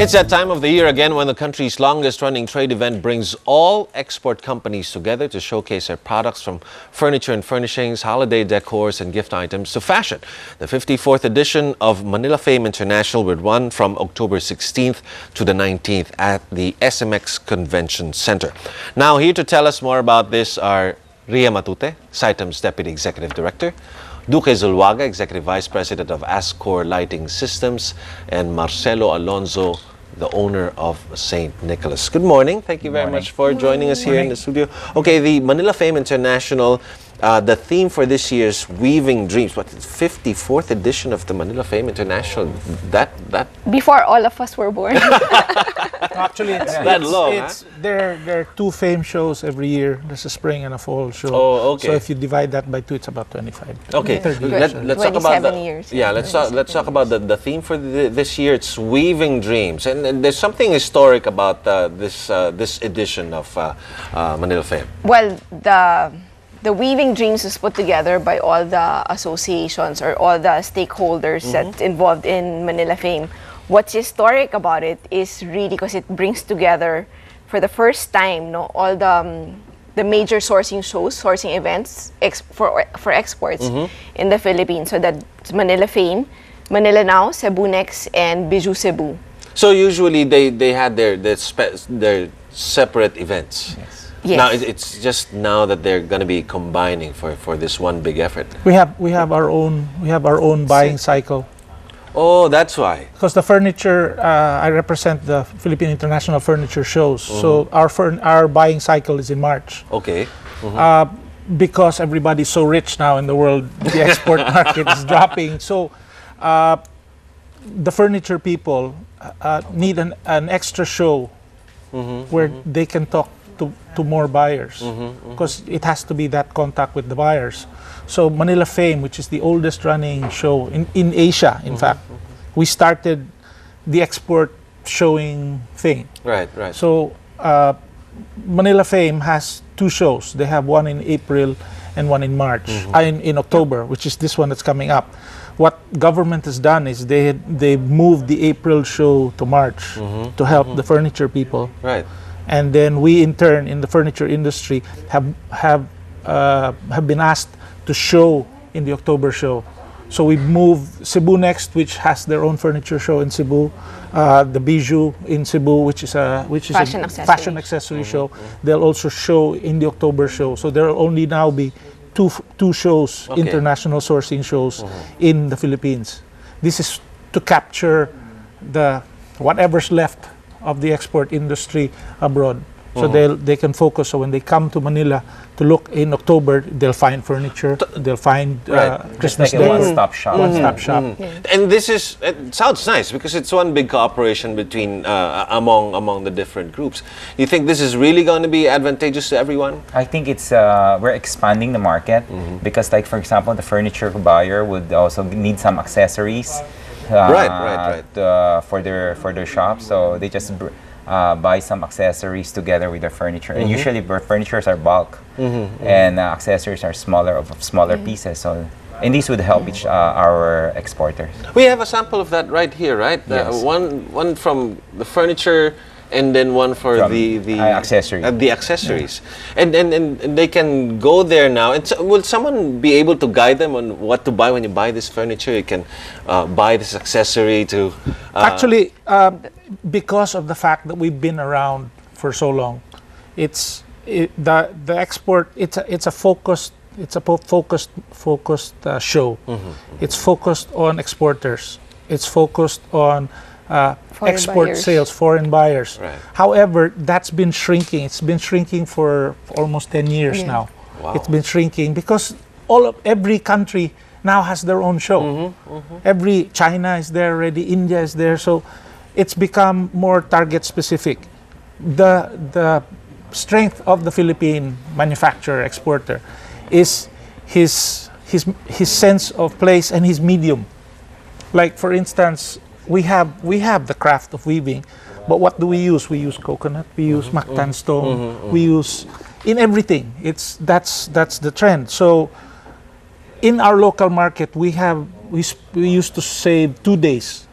It's that time of the year again when the country's longest-running trade event brings all export companies together to showcase their products, from furniture and furnishings, holiday decors, and gift items to fashion. The 54th edition of Manila Fame International will run from October 16th to the 19th at the SMX Convention Center. Now, here to tell us more about this are Ria Matute, Saitem's Deputy Executive Director, Duque Zulwaga, Executive Vice President of Ascor Lighting Systems, and Marcelo Alonzo, the owner of St. Nicholas. Good morning. Thank you very much for joining us here in the studio. Okay, the Manila Fame International, the theme for this year's Weaving Dreams, what, 54th edition of the Manila Fame International? That Before all of us were born. Actually, there are two fame shows every year. There's a spring and a fall show. Oh, okay. So if you divide that by two, it's about 25. Okay, 30 let's talk about 27 years. Yeah, let's talk about the theme for this year. It's Weaving Dreams, and there's something historic about this edition of Manila Fame. Well, the Weaving Dreams was put together by all the associations or all the stakeholders that involved in Manila Fame. What's historic about it is really because it brings together for the first time all the major sourcing shows, sourcing events for exports in the Philippines. So that's Manila Fame, Manila Now, Cebu Next, and Bijou Cebu. So usually they had their separate events. Yes. Now it's just now that they're going to be combining for this one big effort. We have our own buying cycle. Oh, that's why. Because the furniture, I represent the Philippine International Furniture Shows. So our buying cycle is in March. Okay. Because everybody's so rich now in the world, the export market is dropping. So the furniture people need an extra show where they can talk to more buyers, because it has to be that contact with the buyers. So Manila Fame, which is the oldest running show in Asia, in fact, we started the export showing thing. Right. So Manila Fame has two shows. They have one in April and one in March, in October, which is this one that's coming up. What government has done is they moved the April show to March to help the furniture people. Right. And then we, in turn, in the furniture industry, have been asked to show in the October show. So we moved Cebu Next, which has their own furniture show in Cebu, the Bijou in Cebu, which is a fashion accessory show. They'll also show in the October show. So there will only now be two shows, international sourcing shows in the Philippines. This is to capture whatever's left of the export industry abroad. So they can focus. So when they come to Manila to look in October, they'll find furniture, they'll find Christmas like a one-stop shop. One-stop shop. And it sounds nice because it's one big cooperation between among the different groups. You think this is really going to be advantageous to everyone? I think it's we're expanding the market because, like, for example, the furniture buyer would also need some accessories. For their shop, so they just buy some accessories together with their furniture. And usually, furnitures are bulk, and accessories are smaller pieces. So, and these would help our exporters. We have a sample of that right here, right? Yes. One from the furniture, and then one for the accessories. And they can go there now. And so, will someone be able to guide them on what to buy when you buy this furniture? You can buy this accessory to... Actually, because of the fact that we've been around for so long, the export, it's a focused show. It's focused on exporters. It's focused on export sales, foreign buyers. Right. However, that's been shrinking. It's been shrinking for almost 10 years now. Wow. It's been shrinking because every country now has their own show. China is there already, India is there, so it's become more target specific. The strength of the Philippine manufacturer exporter is his sense of place and his medium. Like, for instance, we have the craft of weaving, but what do we use? We use coconut, we use mactan stone, we use in everything. That's the trend. So in our local market, we used to save 2 days.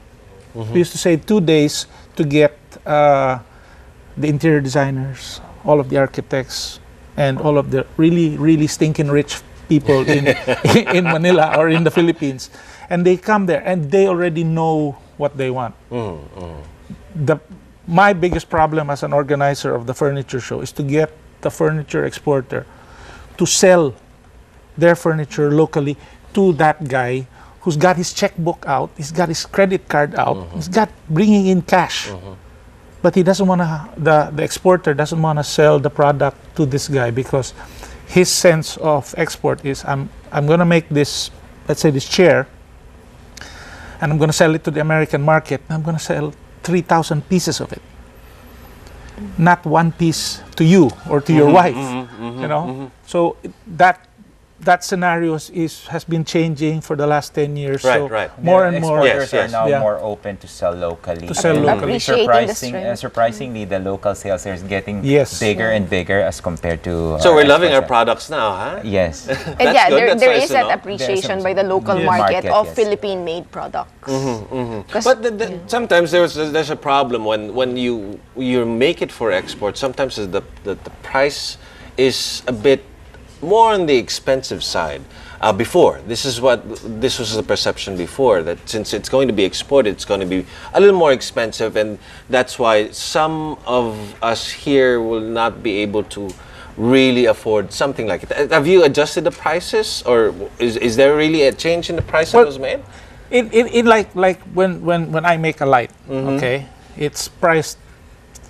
We used to save 2 days to get the interior designers, all of the architects, and all of the really, really stinking rich people in in Manila or in the Philippines, and they come there and they already know what they want. My biggest problem as an organizer of the furniture show is to get the furniture exporter to sell their furniture locally to that guy who's got his checkbook out, he's got his credit card out, he's got bringing in cash. But he doesn't want to, the exporter doesn't want to sell the product to this guy because his sense of export is, I'm going to make this, let's say this chair, and I'm going to sell it to the American market, and I'm going to sell 3,000 pieces of it. Not one piece to you or to your wife, you know? So that scenario has been changing for the last 10 years. Right, so right. more and more. Exporters are now Yeah. more open to sell locally. To sell And locally. Appreciating the strength. surprisingly, the local sales are getting Yes. bigger and bigger as compared to. So we're loving our export products now, huh? sales. Yes. And That's yeah, good. That's there nice is to that know. appreciation There's by the local Yes. market Market, of yes. Philippine-made products. 'Cause- But sometimes there's a problem when you make it for export. Sometimes the price is a bit more on the expensive side. Before, this was the perception before, that since it's going to be exported, it's going to be a little more expensive, and that's why some of us here will not be able to really afford something like it. Have you adjusted the prices, or is there really a change in the price that Well, was made? It like when I make a light, okay, it's priced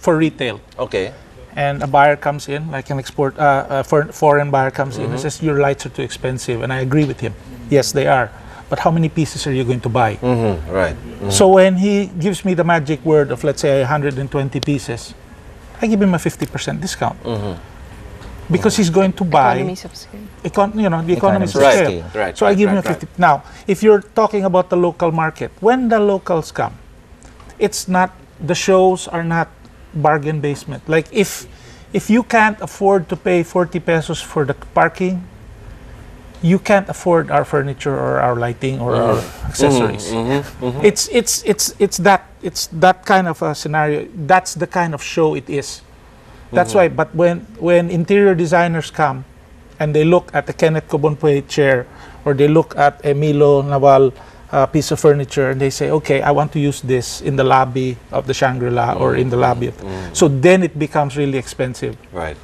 for retail. Okay. And a buyer comes in, like an foreign buyer comes in and says, your lights are too expensive. And I agree with him. Yes, they are. But how many pieces are you going to buy? Right. So when he gives me the magic word of, let's say, 120 pieces, I give him a 50% discount. Because he's going to buy, Economies of scale. the economies of Right. scale. Right, So I right, give him right, a 50. Now, if you're talking about the local market, when the locals come, it's not, the shows are not bargain basement. Like if you can't afford to pay 40 pesos for the parking, you can't afford our furniture or our lighting or our accessories. It's that kind of a scenario. That's the kind of show it is. That's why. But when interior designers come and they look at the Kenneth Cobonpue chair, or they look at a Milo Naval piece of furniture, and they say, okay, I want to use this in the lobby of the Shangri-La or in the lobby of, so then it becomes really expensive. Right.